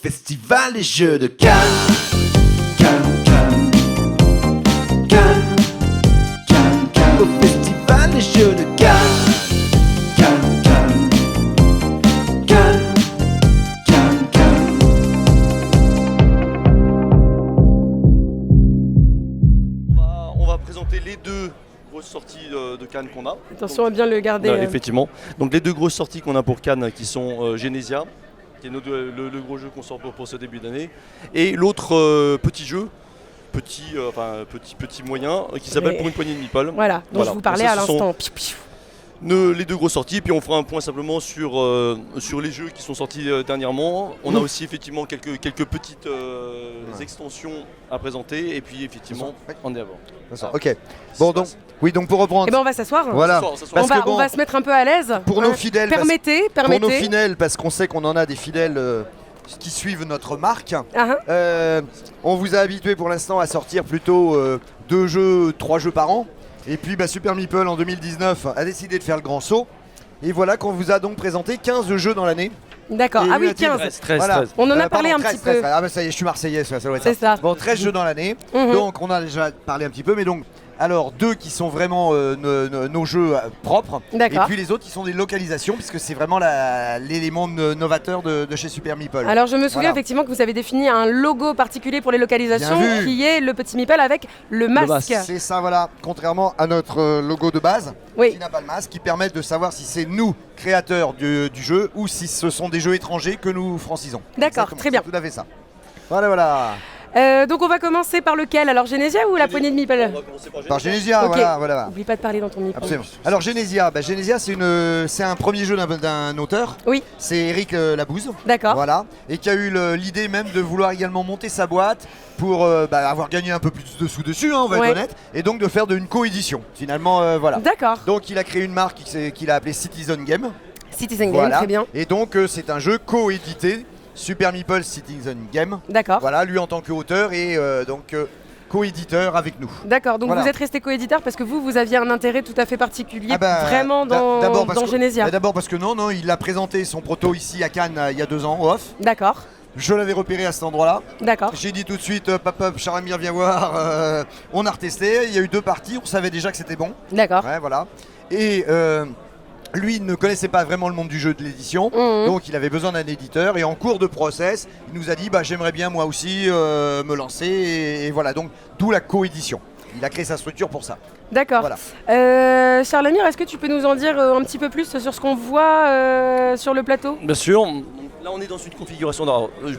Festival des Jeux de Cannes. Cannes, Cannes. Cannes, Cannes, Cannes. Au Festival des Jeux de Cannes. Cannes, Cannes. Cannes, Cannes, Cannes. On va présenter les deux grosses sorties de Cannes qu'on a. Attention à bien le garder. Effectivement. Donc les deux grosses sorties qu'on a pour Cannes qui sont Genesia, qui est le gros jeu qu'on sort pour ce début d'année, et l'autre petit jeu, petit moyen, qui s'appelle Pour une poignée de meeple. Voilà, dont je vous parlais à l'instant. Les deux grosses sorties, puis on fera un point simplement sur les jeux qui sont sortis dernièrement. On a aussi effectivement quelques petites extensions à présenter, et puis effectivement on est avant. Ok. Bon donc, oui, donc pour reprendre. Eh ben on va s'asseoir. Voilà. On va se mettre un peu à l'aise. Pour nos fidèles. Permettez. Pour nos fidèles, parce qu'on sait qu'on en a des fidèles qui suivent notre marque. On vous a habitué pour l'instant à sortir plutôt 2 jeux, 3 jeux par an. Et puis Super Meeple en 2019 a décidé de faire le grand saut. Et voilà qu'on vous a donc présenté 15 jeux dans l'année. D'accord, ah oui, 15. 13. On en a parlé un petit peu. Ah bah ça y est, je suis marseillais, ça doit être ça. C'est ça. Bon, 13 jeux dans l'année. Donc on a déjà parlé un petit peu, mais donc alors 2 qui sont vraiment nos jeux propres. D'accord. Et puis les autres qui sont des localisations, puisque c'est vraiment l'élément novateur de chez Super Meeple. Alors je me souviens effectivement que vous avez défini un logo particulier pour les localisations, qui est le petit meeple avec le masque. C'est ça, voilà. Contrairement à notre logo de base, qui n'a pas le masque, qui permet de savoir si c'est nous, créateurs du jeu, ou si ce sont des jeux étrangers que nous francisons. D'accord, très bien. C'est tout à fait ça. Voilà. Donc on va commencer par lequel? Alors Genesia ou la poignée de meeple? On va commencer par Genesia, voilà. N'oublie pas de parler dans ton micro. Absolument. Alors Genesia, c'est un premier jeu d'un auteur. Oui. C'est Eric Labouze. D'accord. Voilà. Et qui a eu l'idée même de vouloir également monter sa boîte pour avoir gagné un peu plus de sous dessus, on va être honnête, et donc de faire une coédition. Finalement, voilà. D'accord. Donc il a créé une marque qu'il a appelée Citizen Game. Citizen Game, très bien. Et donc c'est un jeu coédité. Super Meeple Citizen Game. D'accord. Voilà, lui en tant qu'auteur et co-éditeur avec nous. D'accord, donc vous êtes resté co-éditeur parce que vous aviez un intérêt tout à fait particulier vraiment dans Genesia. D'abord parce que non, il a présenté son proto ici à Cannes il y a 2 ans au off. D'accord. Je l'avais repéré à cet endroit-là. D'accord. J'ai dit tout de suite, pop, Charles-Amir, viens voir. On a retesté, il y a eu 2 parties, on savait déjà que c'était bon. D'accord. Ouais, voilà. Et lui ne connaissait pas vraiment le monde du jeu de l'édition, donc il avait besoin d'un éditeur, et en cours de process, il nous a dit j'aimerais bien moi aussi me lancer, et voilà, donc d'où la coédition. Il a créé sa structure pour ça. D'accord. Voilà. Charles-Amir, est-ce que tu peux nous en dire un petit peu plus sur ce qu'on voit sur le plateau? Bien sûr. Là on est dans une configuration,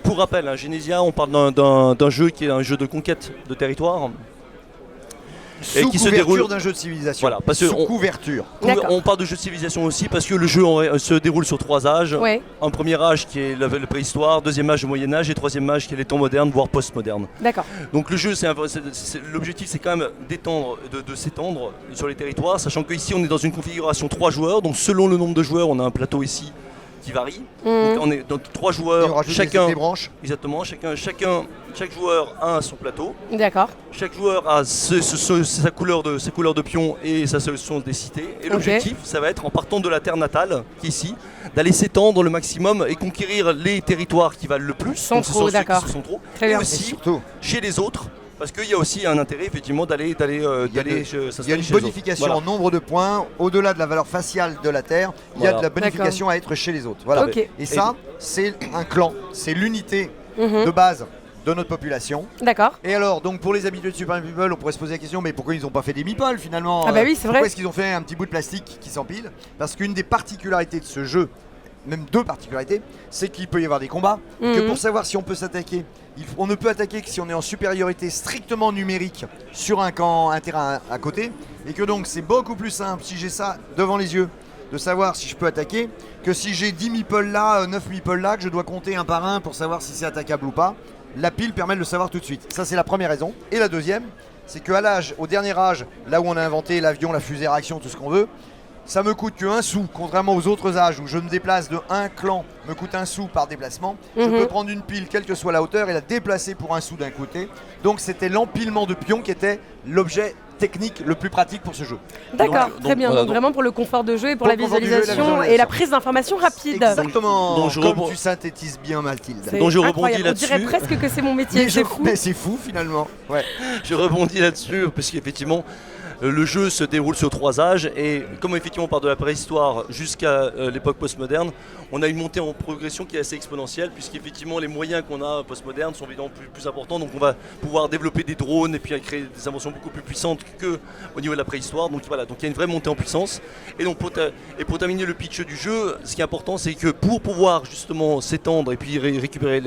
pour rappel, Genesia, on parle d'un jeu qui est un jeu de conquête de territoire. Sous couverture d'un jeu de civilisation. Voilà, parce sous couverture. On parle de jeu de civilisation aussi parce que le jeu se déroule sur 3 âges. Ouais. Un premier âge qui est le préhistoire, deuxième âge le Moyen-Âge et troisième âge qui est les temps modernes, voire post-modernes. D'accord. Donc le jeu, l'objectif c'est quand même de s'étendre sur les territoires, sachant qu'ici on est dans une configuration 3 joueurs, donc selon le nombre de joueurs, on a un plateau ici qui varie. Donc on est dans 3 joueurs, chacun. Des branches. Exactement, chaque joueur a son plateau. D'accord. Chaque joueur a sa couleur de pion et sa solution des cités. Et l'objectif, ça va être, en partant de la terre natale, qui est ici, d'aller s'étendre le maximum et conquérir les territoires qui valent le plus. Sans trop, d'accord. Très bien. Et aussi, chez les autres, parce qu'il y a aussi un intérêt effectivement d'aller il y a une bonification en nombre de points, au-delà de la valeur faciale de la terre, il y a de la bonification à être chez les autres. Voilà. Et ça, c'est un clan, c'est l'unité de base de notre population. D'accord. Et alors, donc pour les habitués de Super Meeple, on pourrait se poser la question, mais pourquoi ils n'ont pas fait des meeples finalement? Ah bah oui, c'est vrai. Pourquoi est-ce qu'ils ont fait un petit bout de plastique qui s'empile? Parce qu'une des particularités de ce jeu, même 2 particularités, c'est qu'il peut y avoir des combats, que pour savoir si on peut s'attaquer, on ne peut attaquer que si on est en supériorité strictement numérique sur un terrain à côté, et que donc c'est beaucoup plus simple si j'ai ça devant les yeux de savoir si je peux attaquer que si j'ai 10 meeples là, 9 meeples là, que je dois compter un par un pour savoir si c'est attaquable ou pas. La pile permet de le savoir tout de suite. Ça, c'est la première raison. Et la deuxième, c'est qu'au dernier âge, là où on a inventé l'avion, la fusée réaction, tout ce qu'on veut, ça me coûte que 1 sou, contrairement aux autres âges où je me déplace de un clan, me coûte 1 sou par déplacement. Je peux prendre une pile, quelle que soit la hauteur, et la déplacer pour 1 sou d'un côté. Donc c'était l'empilement de pions qui était l'objet technique le plus pratique pour ce jeu. D'accord, Donc, très bien. voilà, Donc vraiment pour le confort de jeu et pour Pour la le confort du jeu et la visualisation et la visualisation. prise d'informations rapide. Exactement. Donc, je Comme rebond- tu synthétises bien, Mathilde. C'est Donc je rebondis incroyable. On dirait là-dessus. presque que c'est mon métier, Mais, c'est fou. mais c'est fou finalement. Ouais. Je rebondis là-dessus parce qu'effectivement le jeu se déroule sur 3 âges et comme effectivement on part de la préhistoire jusqu'à l'époque postmoderne, on a une montée en progression qui est assez exponentielle puisqu'effectivement les moyens qu'on a postmodernes sont évidemment plus importants, donc on va pouvoir développer des drones et puis créer des inventions beaucoup plus puissantes qu'au niveau de la préhistoire, donc voilà, donc il y a une vraie montée en puissance et donc pour terminer le pitch du jeu, ce qui est important c'est que pour pouvoir justement s'étendre et puis récupérer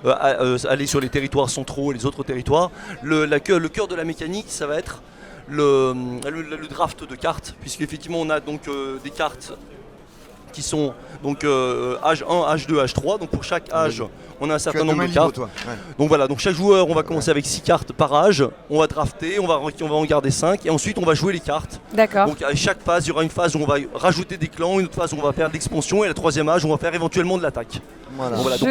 aller sur les territoires centraux et les autres territoires, le cœur de la mécanique ça va être le draft de cartes, puisqu'effectivement on a donc des cartes qui sont donc âge 1, âge 2, âge 3, donc pour chaque âge on a un Tu as certain deux nombre mains de libres, cartes. toi. Ouais. Donc voilà, donc chaque joueur on va commencer avec 6 cartes par âge, on va drafter, on va en garder 5 et ensuite on va jouer les cartes. D'accord. Donc à chaque phase il y aura une phase où on va rajouter des clans, une autre phase où on va faire de l'expansion et la troisième âge où on va faire éventuellement de l'attaque. Voilà. Voilà, donc,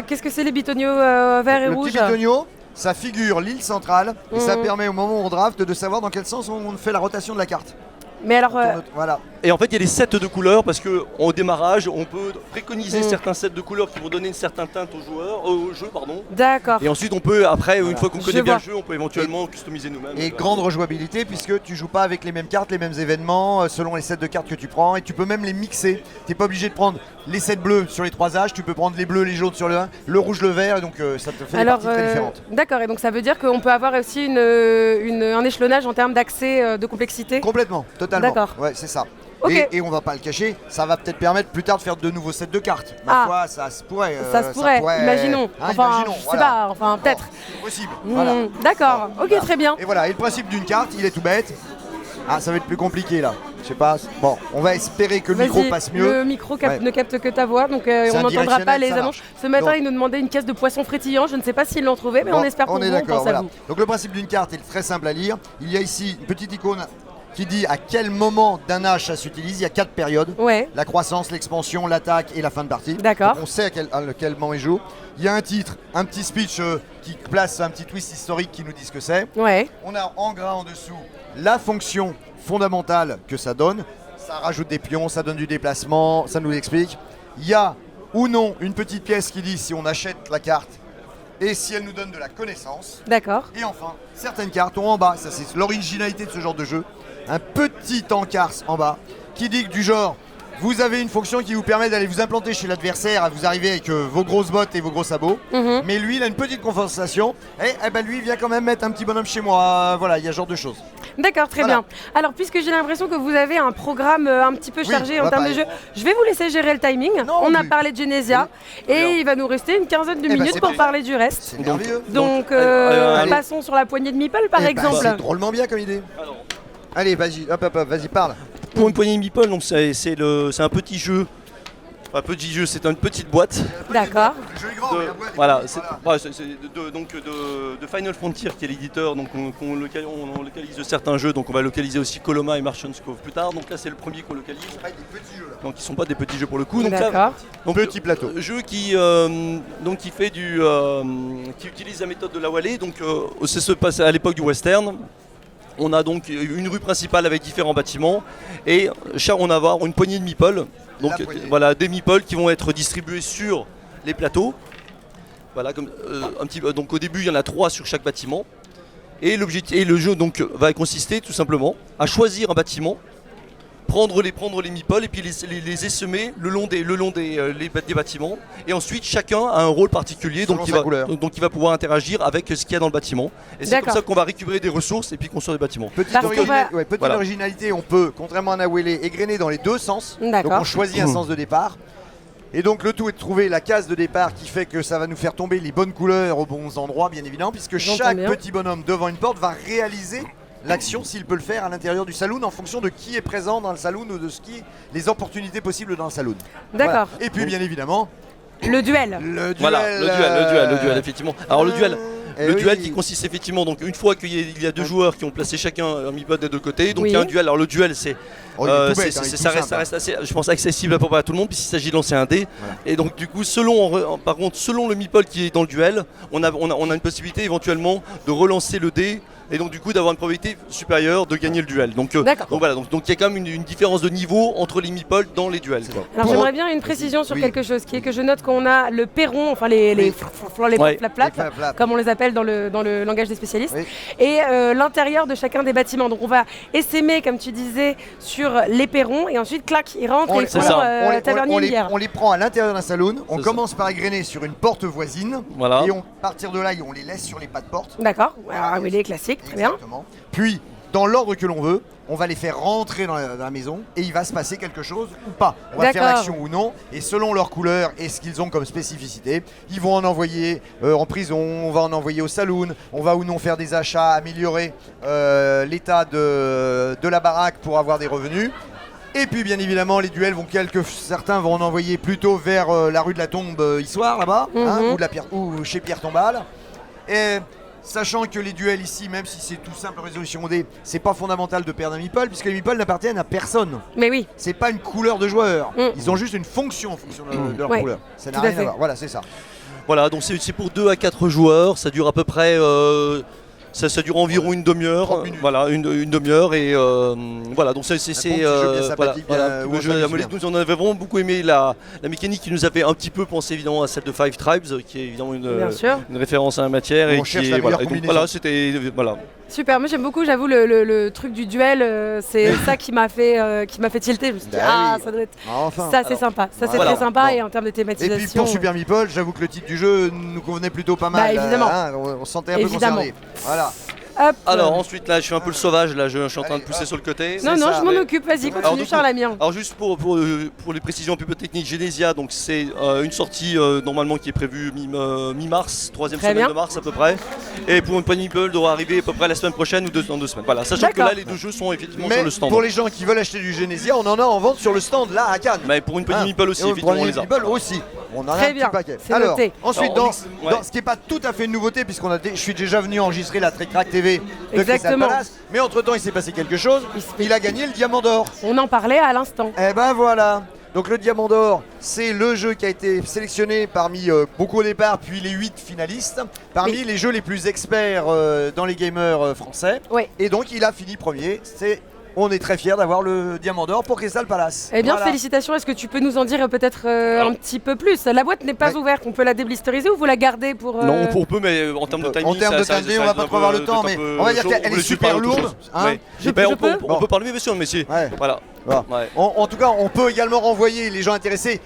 Qu'est-ce que c'est les bitoniaux verts et Le rouges petit bitonio, ça figure l'île centrale et ça Mhm. permet au moment où on draft de savoir dans quel sens on fait la rotation de la carte. Mais alors, Voilà. Et en fait, il y a des sets de couleurs parce qu'au démarrage, on peut préconiser certains sets de couleurs qui vont donner une certaine teinte au jeu. d'accord. Et ensuite, on peut, après, Voilà. une fois qu'on Je connaît bien vois. le jeu, on peut éventuellement customiser nous-mêmes. Et grande rejouabilité puisque tu joues pas avec les mêmes cartes, les mêmes événements selon les sets de cartes que tu prends et tu peux même les mixer. T'es pas obligé de prendre les sets bleus sur les 3 âges, tu peux prendre les bleus, les jaunes sur le 1, le rouge, le vert et donc ça te fait des Alors, parties très différentes. d'accord. Et donc ça veut dire qu'on peut avoir aussi un échelonnage en termes d'accès de complexité. Complètement, totalement. D'accord. Ouais, c'est ça. Ok. Et on va pas le cacher, ça va peut-être permettre plus tard de faire de nouveaux sets de cartes. Ma Ah. foi, ça se pourrait. Ça se pourrait. Imaginons. Hein, Enfin, imaginons, je sais voilà. pas. Enfin, Bon, peut-être. c'est possible. Hmm, Voilà. D'accord. Bon, Ok, voilà. très bien. Et voilà, et le principe d'une carte, il est tout bête. Ah, ça va être plus compliqué là. Je sais pas. Bon, on va espérer que le micro Vas-y, passe mieux. Le micro Ouais. ne capte que ta voix, donc on un n'entendra pas directionnel, les ça annonces. marche. Ce matin, Donc- ils nous demandaient une caisse de poisson frétillant. Je ne sais pas s'ils l'ont trouvé, mais Bon, on espère pour on est vous. On d'accord, pense voilà. à vous. Donc le principe d'une carte est très simple à lire. Il y a ici une petite icône qui dit à quel moment d'un âge ça s'utilise. Il y a 4 périodes. Ouais. La croissance, l'expansion, l'attaque et la fin de partie. D'accord. Donc on sait à quel moment il joue. Il y a un titre, un petit speech qui place un petit twist historique qui nous dit ce que c'est. Ouais. On a en gras en dessous la fonction fondamentale que ça donne. Ça rajoute des pions, ça donne du déplacement, ça nous l'explique. Il y a ou non une petite pièce qui dit si on achète la carte et si elle nous donne de la connaissance. D'accord. Et enfin, certaines cartes ont en bas, ça c'est l'originalité de ce genre de jeu, un petit encart en bas qui dit que du genre, vous avez une fonction qui vous permet d'aller vous implanter chez l'adversaire, vous arrivez avec vos grosses bottes et vos gros sabots, Mhm. mais lui il a une petite compensation, et ben lui il vient quand même mettre un petit bonhomme chez moi, voilà, il y a ce genre de choses. D'accord, très Voilà. bien. Alors, puisque j'ai l'impression que vous avez un programme un petit peu Oui, chargé on en va termes pas de y- jeu, je vais vous laisser gérer le timing. Non, On a mais- parlé de Genesia Oui. et Alors. il va nous rester une quinzaine de Eh ben, minutes c'est pour bien. parler du reste. C'est merveilleux. Donc, allez. passons sur la poignée de Meeple par Eh ben, exemple. c'est drôlement bien comme idée. Alors, Allez, vas-y, hop, vas-y, parle. pour une poignée de meeple, donc c'est un petit jeu. Enfin, petit jeu, c'est une petite boîte. D'accord. Le jeu est grand, de- mais la boîte est voilà, petite, c'est de Final Frontier qui est l'éditeur, donc on localise certains jeux, donc on va localiser aussi Coloma et Merchant's Cove plus tard. Donc là c'est le premier qu'on localise, Pas des petits jeux, là. donc ils sont pas des petits jeux pour le coup. Donc là, D'accord. donc, Petit plateau. jeu qui donc qui fait qui utilise la méthode de la Wallée, donc c'est se passe à l'époque du western. On a donc une rue principale avec différents bâtiments et on va avoir une poignée de meeples. Donc La poignée. voilà, des meeples qui vont être distribués sur les plateaux. Voilà, comme donc au début il y en a 3 sur chaque bâtiment. Et le jeu donc va consister tout simplement à choisir un bâtiment, prendre les meeples et puis les essaimer le long des bâtiments. Et ensuite chacun a un rôle particulier, Selon sa couleur. donc il va pouvoir interagir avec ce qu'il y a dans le bâtiment. Et c'est comme D'accord. ça qu'on va récupérer des ressources et puis construire des bâtiments. Petite, Parce qu'on va- petite Voilà. originalité, on peut, contrairement à Nawele, égrener dans les deux sens. Donc D'accord. on choisit un sens de départ. Et donc le tout est de trouver la case de départ qui fait que ça va nous faire tomber les bonnes couleurs aux bons endroits, bien évidemment, puisque J'entends chaque bien. petit bonhomme devant une porte va réaliser l'action s'il peut le faire à l'intérieur du saloon en fonction de qui est présent dans le saloon ou de les opportunités possibles dans le saloon. D'accord. Voilà. Et puis bien évidemment, Le duel. le duel. Voilà, le duel, effectivement. Alors le duel oui. qui consiste effectivement, donc une fois qu'il y a deux joueurs qui ont placé chacun un meeple des deux côtés, donc Oui. il y a un duel. Alors le duel c'est Oh, il est tout bête, c'est- hein, il est ça tout reste simple. assez, je pense, accessible à peu près à tout le monde puisqu'il s'agit de lancer un dé. Et donc du coup, par contre, selon le meeple qui est dans le duel, on a une possibilité éventuellement de relancer le dé et donc du coup d'avoir une probabilité supérieure de gagner le duel. Donc D'accord. voilà, donc il y a quand même une différence de niveau entre les meeples dans les duels. Alors j'aimerais bien une précision sur Oui. quelque chose, qui est que je note qu'on a le perron, enfin les Oui. Ouais. flap-flap, comme on les appelle dans le langage des spécialistes, Oui. et l'intérieur de chacun des bâtiments. Donc on va essaimer, comme tu disais, sur les perrons, et ensuite, clac, ils rentrent et ils c'est font ça. tavernier une bière. on les prend à l'intérieur d'un saloon, on C'est ça. commence par égrener sur une porte voisine, Voilà. et à partir de là, on les laisse sur les pas de porte. D'accord, alors oui, les classiques, très bien. Exactement. Puis, dans l'ordre que l'on veut, on va les faire rentrer dans la maison et il va se passer quelque chose ou pas. On va faire D'accord. l'action ou non, et selon leur couleur et ce qu'ils ont comme spécificité, ils vont en envoyer en prison, on va en envoyer au saloon, on va ou non faire des achats, améliorer l'état de la baraque pour avoir des revenus. Et puis bien évidemment les duels certains vont en envoyer plutôt vers la rue de la Tombe Issoire là-bas, ou chez Pierre Tombal. Et sachant que les duels ici, même si c'est tout simple résolution dé, c'est pas fondamental de perdre un meeple puisque les meeples n'appartiennent à personne. Mais oui, C'est pas une couleur de joueur, Mm. ils ont juste une fonction en fonction de leur Ouais, couleur. Ça n'a tout à rien fait. à voir. Voilà, c'est ça. Voilà, donc c'est pour 2 à 4 joueurs, ça dure à peu près ça dure environ une demi-heure, 30 minutes. voilà, une demi-heure et voilà, donc c'est petit jeu bien sympathique, voilà, où le on jeu s'amuse à molette. bien. Nous on avait vraiment beaucoup aimé la mécanique qui nous avait un petit peu pensé évidemment à celle de Five Tribes, qui est évidemment bien sûr. une référence à la matière On et cherche qui la est, meilleure et donc, combinaison. voilà, c'était voilà. Super, moi j'aime beaucoup, j'avoue, le truc du duel, c'est ça qui m'a fait tilter. Je me suis dit, Bah oui. ça doit être. Enfin. Ça c'est sympa, ça c'est Voilà. très sympa, Bon. et en termes de Et thématisation. puis pour Super Meeple, j'avoue que le titre du jeu nous convenait plutôt pas mal. Bah, évidemment. On se sentait un peu Évidemment. concerné. Voilà. Hop. Alors ensuite là je suis un peu le sauvage, là je suis en train Allez, de pousser sur le côté. Non, c'est non, ça, je m'en mais- occupe, vas-y, Alors, continue, donc, Charles Amiens. Alors juste pour les précisions un peu techniques, Genesia, donc c'est une sortie normalement qui est prévue mi-mars, troisième Très semaine bien. de mars à peu près. Et pour une Pony People doit arriver à peu près la semaine prochaine ou dans 2 semaines. Voilà, sachant que D'accord. là les 2 jeux sont effectivement Mais sur le stand. pour les gens qui veulent acheter du Genesia, on en a en vente sur le stand là à Cannes. Mais pour une Pony Hein. People aussi, Et pour effectivement on les les a. Meeple aussi. On en a Très un bien, petit paquet. c'est Alors, noté. ensuite, Alors, dans ouais. ce qui n'est pas tout à fait une nouveauté, je suis déjà venu enregistrer la Trick Track TV de Crystal Exactement. Palace, mais entre-temps, il s'est passé quelque chose. Il a gagné le Diamant d'Or. On en parlait à l'instant. Eh ben voilà. Donc le Diamant d'Or, c'est le jeu qui a été sélectionné parmi beaucoup au départ, puis les 8 finalistes, parmi Oui. les jeux les plus experts dans les gamers français. Oui. Et donc il a fini premier. On est très fiers d'avoir le Diamant d'Or pour Crystal Palace. Eh bien, Voilà. félicitations. Est-ce que tu peux nous en dire peut-être un petit peu plus? La boîte n'est pas Ouais. ouverte. On peut la déblisteriser ou vous la gardez pour. Non, on peut, mais en termes de timing, En termes de timing, on va pas trop avoir le temps, mais on va dire qu'elle est super lourde. Hein. Je Ben, peux on peut parler, bien sûr, mais c'est. Ouais. Voilà. Voilà. Ouais. En tout cas, on peut également renvoyer les gens intéressés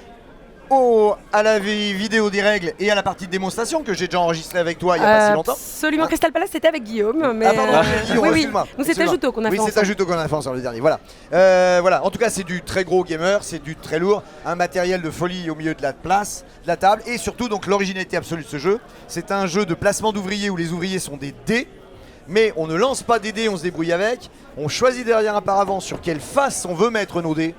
à la vidéo des règles et à la partie de démonstration que j'ai déjà enregistrée avec toi il n'y a pas si longtemps. Absolument. Hein. Crystal Palace, c'était avec Guillaume. Mais Ah pardon, Guillaume, oui, oui. excuse-moi. Nous, c'était Excuse-moi. Ajuto qu'on a fait Oui, c'est ensemble. Ajuto qu'on a fait ensemble le dernier. Voilà. Voilà. En tout cas, c'est du très gros gamer, c'est du très lourd, un matériel de folie au milieu de la place, de la table, et surtout donc l'originalité absolue de ce jeu. C'est un jeu de placement d'ouvriers où les ouvriers sont des dés. Mais on ne lance pas des dés, on se débrouille avec. On choisit derrière un paravent sur quelle face on veut mettre nos dés.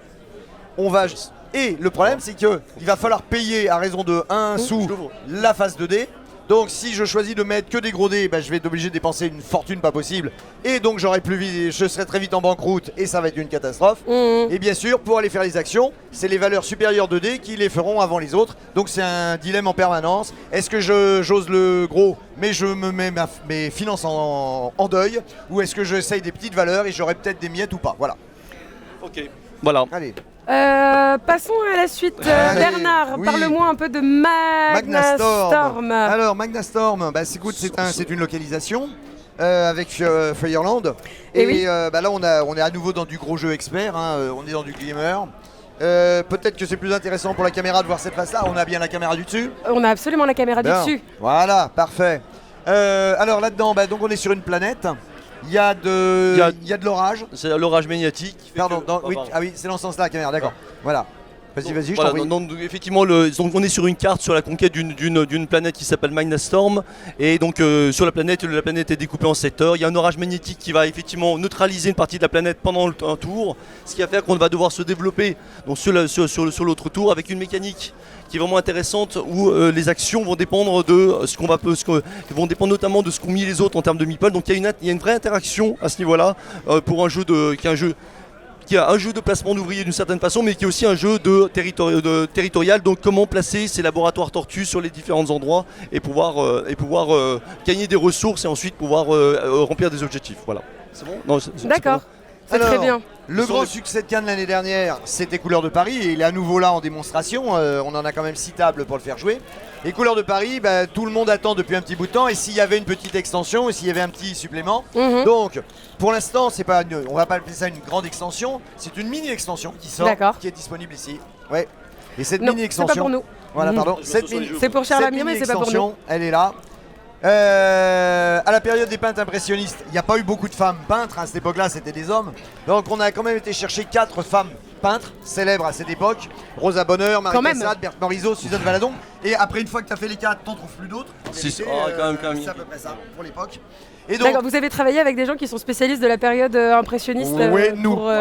Et le problème, c'est qu'il va falloir payer à raison de 1 sou la face de dés. Donc si je choisis de mettre que des gros dés, je vais être obligé de dépenser une fortune pas possible. Et donc je serai très vite en banqueroute et ça va être une catastrophe. Et bien sûr, pour aller faire les actions, c'est les valeurs supérieures de dés qui les feront avant les autres. Donc c'est un dilemme en permanence. Est-ce que j'ose le gros, mais je me mets mes finances en deuil, ou est-ce que j'essaye des petites valeurs et j'aurai peut-être des miettes ou pas. Voilà. Ok. Voilà. Allez. Passons à la suite. Allez, Bernard, oui. parle-moi un peu de Magnastorm. Alors Magnastorm, c'est une localisation avec Fireland. Et Et oui. Là on est à nouveau dans du gros jeu expert, hein, on est dans du gamer. Peut-être que c'est plus intéressant pour la caméra de voir cette face-là. On a bien la caméra du dessus. On a absolument la caméra Bien. du dessus. Voilà, parfait. Alors là-dedans, donc on est sur une planète. Il y a de l'orage. C'est l'orage magnétique. qui fait Pardon, que- oui, ah oui, c'est dans ce sens-là la caméra, d'accord. Voilà. Vas-y, je Voilà, t'en prie. donc, effectivement, donc, on est sur une carte sur la conquête d'une planète qui s'appelle Magnastorm. Et donc sur la planète est découpée en secteurs. Il y a un orage magnétique qui va effectivement neutraliser une partie de la planète pendant un tour. Ce qui va faire qu'on va devoir se développer donc, sur l'autre tour avec une mécanique qui est vraiment intéressante où les actions vont dépendre de vont dépendre notamment de ce qu'ont mis les autres en termes de meeple. Donc il y a une vraie interaction à ce niveau-là pour un jeu qui est un jeu qui est un jeu de placement d'ouvriers d'une certaine façon, mais qui est aussi un jeu de territorial. Donc comment placer ces laboratoires tortues sur les différents endroits et pouvoir gagner des ressources et ensuite pouvoir remplir des objectifs. Voilà. C'est bon? Non, c'est D'accord, bon. c'est très Alors, bien. Le grand succès de Cannes l'année dernière, c'était Couleurs de Paris et il est à nouveau là en démonstration. On en a quand même 6 tables pour le faire jouer. Et Couleurs de Paris, bah, tout le monde attend depuis un petit bout de temps. Et s'il y avait une petite extension, et s'il y avait un petit supplément. Donc, pour l'instant, on va pas appeler ça une grande extension. C'est une mini extension qui sort, D'accord. qui est disponible ici. Ouais. Et cette Non, mini c'est pas extension. pour nous. Voilà, pardon. Je me sens sur les jeux. C'est pour Charles Cette Amiens, mais c'est pas pour nous. mini-extension, elle est là. À la période des peintres impressionnistes, il n'y a pas eu beaucoup de femmes peintres. À cette époque-là, c'était des hommes. Donc, on a quand même été chercher 4 femmes peintres célèbres à cette époque. Rosa Bonheur, Marie Quand même. Cassatt, Berthe Morisot, Suzanne Valadon. Et après, une fois que tu as fait les 4, t'en trouves plus d'autres. En Si, vérité, quand même. c'est à peu près ça pour l'époque. Et donc, D'accord, vous avez travaillé avec des gens qui sont spécialistes de la période impressionniste Oui, nous. pour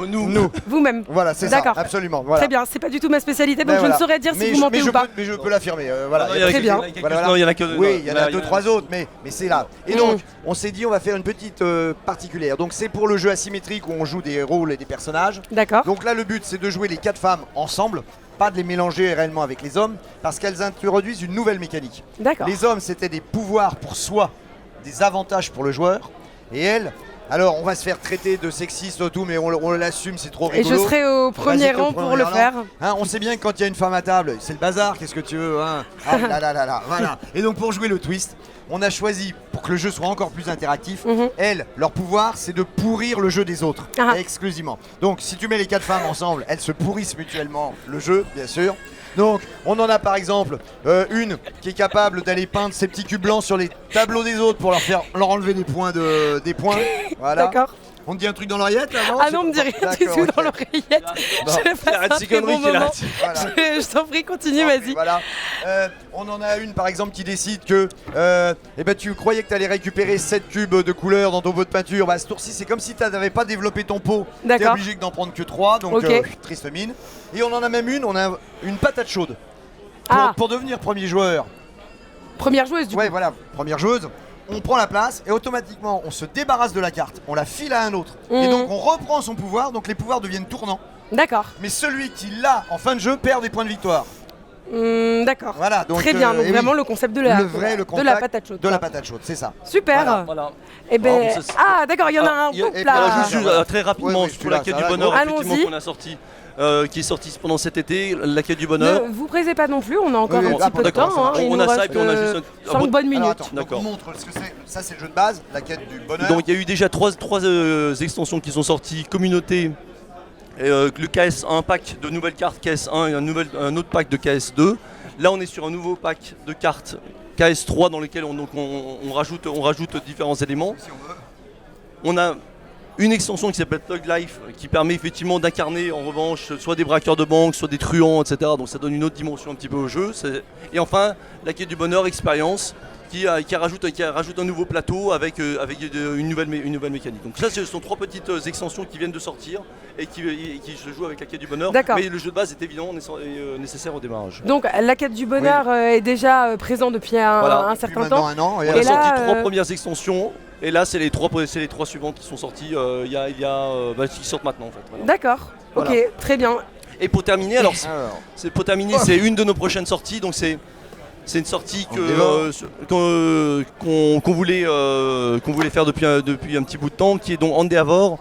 nous. vous-même. Voilà, c'est ça. D'accord. Absolument. Voilà. Très bien, c'est pas du tout ma spécialité, donc Ben je voilà. ne saurais dire Mais si vous je- mentez mais je ou pas. peux- Mais je peux l'affirmer. Voilà. Non, il y en a Très bien. quelques- Voilà. non, il y en a que Oui, il y en a il 2-3 autres, mais c'est là. Et donc, on s'est dit, on va faire une petite particulière. Donc, c'est pour le jeu asymétrique où on joue des rôles et des personnages. D'accord. Donc là, le but, c'est de jouer les 4 femmes ensemble, pas de les mélanger réellement avec les hommes, parce qu'elles introduisent une nouvelle mécanique. D'accord. Les hommes, c'était des pouvoirs pour soi, des avantages pour le joueur. Et elles, alors, on va se faire traiter de sexiste tout, mais on l'assume, c'est trop Et rigolo. je serai au premier Vas-y, rang au pour premier le rang. faire. Hein, on sait bien que quand il y a une femme à table, c'est le bazar, qu'est-ce que tu veux, hein. Ah là là là là, voilà. Et donc pour jouer le twist, on a choisi, pour que le jeu soit encore plus interactif, elles, leur pouvoir, c'est de pourrir le jeu des autres, Ah. exclusivement. Donc si tu mets les 4 femmes ensemble, elles se pourrissent mutuellement le jeu, bien sûr. Donc on en a par exemple une qui est capable d'aller peindre ses petits cubes blancs sur les tableaux des autres pour leur enlever des points. Voilà. D'accord. On te dit un truc dans l'oreillette là, non? Ah non, on me dit rien du D'accord, tout ok. dans l'oreillette. Je passe Arrête un ces très conneries bon qu'il moment. arrête. Voilà. Je t'en prie, continue, Ok, vas-y. Voilà. On en a une par exemple qui décide que tu croyais que tu allais récupérer 7 cubes de couleur dans ton pot de peinture. Bah, ce tour-ci, c'est comme si tu n'avais pas développé ton pot. Tu es D'accord. obligé d'en prendre que 3. Donc, Ok. triste mine. Et on en a même on a une patate chaude. Ah, Pour devenir premier joueur, première joueuse du ouais, coup. voilà, première joueuse, on prend la place et automatiquement on se débarrasse de la carte. On la file à un autre. Et Mhm. donc on reprend son pouvoir. Donc les pouvoirs deviennent tournants. D'accord. Mais celui qui l'a en fin de jeu perd des points de victoire. D'accord. Voilà. Donc, Très bien, donc et oui. vraiment le concept de Le la contact patate chaude. de la quoi. patate chaude, c'est ça. Super. Voilà. Eh ben, Alors, ça, c'est- d'accord, il y en a un il y a- couple et là. voilà, Juste voilà. très rapidement Ouais, sur la quête ça du va, bonheur, allons-y. effectivement, qu'on a sorti, qui est sorti pendant cet été, la quête du bonheur. Ne vous pressez pas non plus, on a encore Oui, un oui, petit peu de d'accord, temps. ça hein, marche. il On nous a ça, reste, et puis on a juste un 5 bonnes minutes. Alors, attends, donc D'accord. on montre ce que c'est. Ça, c'est le jeu de base, la quête du bonheur. Donc il y a eu déjà trois extensions qui sont sorties, communauté, le KS1, un pack de nouvelles cartes KS1 et un autre pack de KS2. Là on est sur un nouveau pack de cartes KS3 dans lequel on rajoute différents éléments. Si on veut. On a une extension qui s'appelle Thug Life qui permet effectivement d'incarner en revanche soit des braqueurs de banque, soit des truands, etc. Donc ça donne une autre dimension un petit peu au jeu. Et enfin la quête du bonheur expérience qui rajoute un nouveau plateau avec une nouvelle mécanique. Donc ça ce sont trois petites extensions qui viennent de sortir et qui se jouent avec la quête du bonheur. D'accord. Mais le jeu de base est évidemment nécessaire au démarrage. Donc la quête du bonheur est déjà présent depuis Voilà. un Depuis certain maintenant temps. un an. On Et a là, sorti trois premières extensions et là c'est les trois suivantes qui sont sorties qui sortent maintenant en fait. Voilà. D'accord, ok, Voilà. très bien. Et pour terminer, alors Alors, c'est une de nos prochaines sorties, donc c'est une sortie On dévore. qu'on voulait faire depuis un petit bout de temps, qui est donc Endeavor,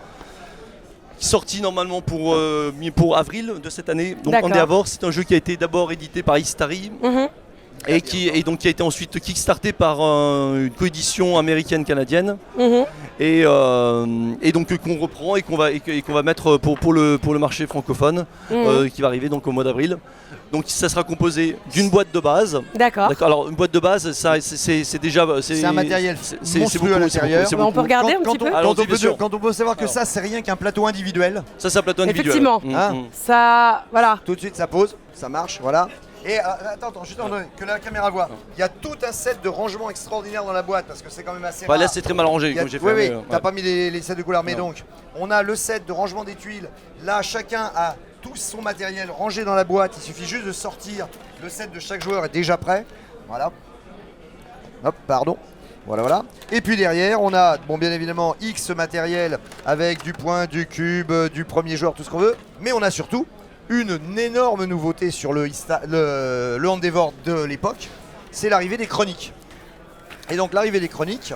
qui est sorti normalement pour avril de cette année. Donc D'accord. Endeavor, c'est un jeu qui a été d'abord édité par Istari Mhm. et qui a été ensuite kickstarté par une coédition américaine-canadienne. Mhm. Et donc qu'on reprend et qu'on va mettre pour le marché francophone Mhm. qui va arriver donc au mois d'avril. Donc ça sera composé d'une boîte de base. D'accord. D'accord. Alors une boîte de base, ça c'est déjà c'est un matériel c'est monstrueux beaucoup, à l'intérieur. c'est Bah, on beaucoup. peut regarder un petit peu. Allons-y, bien sûr. Quand on peut savoir que Alors. ça, c'est rien qu'un plateau individuel. Ça c'est un plateau individuel. Effectivement. Hein Ça, voilà. Tout de suite, ça pose, ça marche, voilà. Et attends, juste que la caméra voit. Il y a tout un set de rangement extraordinaire dans la boîte parce que c'est quand même assez Bah, rare. là c'est très mal rangé Il y a- comme j'ai oui, fait. oui, t'as pas mis les sets de couleurs, mais Non. donc on a le set de rangement des tuiles. Là, chacun a tout son matériel rangé dans la boîte. Il suffit juste de sortir. Le set de chaque joueur est déjà prêt. Voilà. Hop, pardon. Voilà. Et puis derrière, on a, bon, bien évidemment, X matériel avec du point, du cube, du premier joueur, tout ce qu'on veut. Mais on a surtout une énorme nouveauté sur le Endeavor de l'époque, c'est l'arrivée des chroniques. Et donc l'arrivée des chroniques.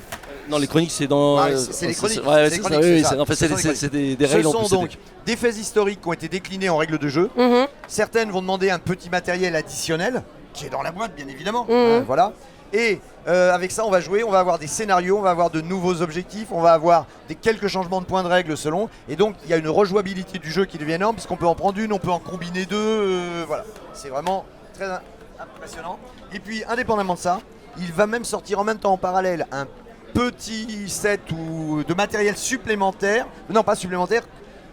Non, les chroniques, c'est dans. C'est les chroniques. Ouais, c'est c'est les ça, oui, c'est ça. en fait, c'est des Ce règles en sont plus. donc des faits historiques qui ont été déclinés en règles de jeu. Mhm. Certaines vont demander un petit matériel additionnel, qui est dans la boîte, bien évidemment. Mhm. Voilà. Et avec ça, on va jouer, on va avoir des scénarios, on va avoir de nouveaux objectifs, on va avoir quelques changements de points de règle selon. Et donc, il y a une rejouabilité du jeu qui devient énorme, puisqu'on peut en prendre une, on peut en combiner deux. Voilà. C'est vraiment très impressionnant. Et puis, indépendamment de ça, il va même sortir en même temps en parallèle un petit set de matériel supplémentaire, non pas supplémentaire,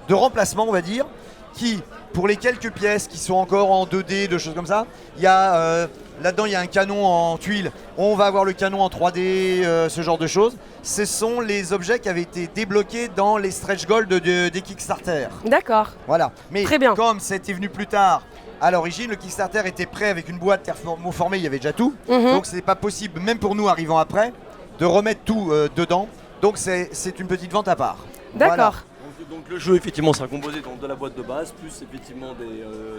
de remplacement on va dire, qui pour les quelques pièces qui sont encore en 2D, de choses comme ça, il y a là-dedans il y a un canon en tuile, on va avoir le canon en 3D, ce genre de choses. Ce sont les objets qui avaient été débloqués dans les stretch gold des Kickstarter. D'accord. Voilà. Mais Très bien. comme c'était venu plus tard, à l'origine, le Kickstarter était prêt avec une boîte thermoformée, il y avait déjà tout. Mhm. Donc c'est pas possible, même pour nous arrivant après, de remettre tout dedans. Donc c'est une petite vente à part. D'accord. Voilà. Donc le jeu effectivement sera composé donc, de la boîte de base plus effectivement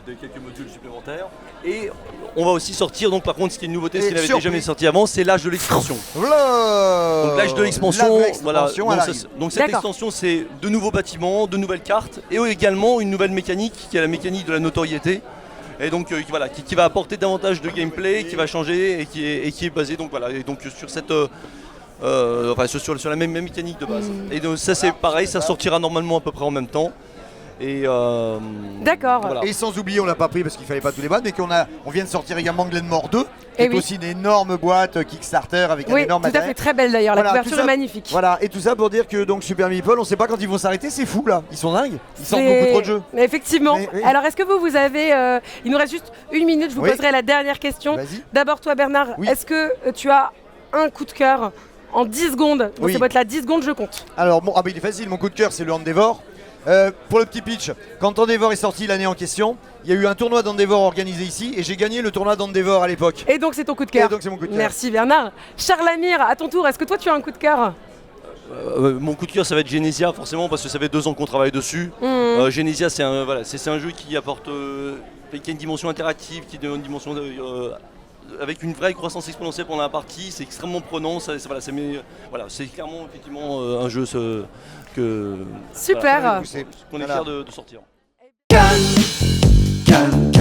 de quelques modules supplémentaires et on va aussi sortir donc par contre ce qui est une nouveauté, ce Et qui n'avait surprise. jamais sorti avant, c'est l'âge de l'expansion. Voilà. Donc l'âge de l'expansion, La vraie voilà. expansion, Donc, elle ça, arrive. donc cette D'accord. extension c'est de nouveaux bâtiments, de nouvelles cartes et également une nouvelle mécanique qui est la mécanique de la notoriété. Et donc voilà, qui va apporter davantage de gameplay, qui va changer et qui est basé donc voilà et donc sur cette enfin, sur la même mécanique de base. Et donc ça c'est pareil, ça sortira normalement à peu près en même temps. Et D'accord. voilà. Et sans oublier, on l'a pas pris parce qu'il fallait pas tous les boîtes, mais on vient de sortir également Glenmore 2, qui Eh est oui. aussi une énorme boîte Kickstarter avec un Oui, énorme tout à matériel. fait, très belle d'ailleurs. Voilà, La couverture tout ça- est magnifique. Voilà, et tout ça pour dire que donc Super Meeple, on sait pas quand ils vont s'arrêter, c'est fou là, ils sont dingues, ils sortent C'est- beaucoup trop de jeux. Mais effectivement. Mais oui. Alors, est-ce que vous avez. Il nous reste juste une minute, je vous Oui. poserai la dernière question. Vas-y. D'abord, toi, Bernard, Oui. est-ce que tu as un coup de cœur en 10 secondes? Bon, Oui. ça va être là, 10 secondes, je compte. Alors bon, il est facile, mon coup de cœur c'est le Endeavor. Pour le petit pitch, quand Endeavor est sorti l'année en question, il y a eu un tournoi d'Endeavor organisé ici et j'ai gagné le tournoi d'Endeavor à l'époque. Et donc, c'est ton coup de cœur. Et donc, c'est mon coup de cœur. Merci, Bernard. Charles Amir, à ton tour, est-ce que toi, tu as un coup de cœur? Mon coup de cœur ça va être Genesia forcément parce que ça fait 2 ans qu'on travaille dessus. Genesia c'est un jeu qui apporte qui a une dimension interactive, qui donne une dimension avec une vraie croissance exponentielle pendant la partie, c'est extrêmement prenant, c'est clairement effectivement un jeu Super. qu'on est Voilà. fier de sortir. Cannes,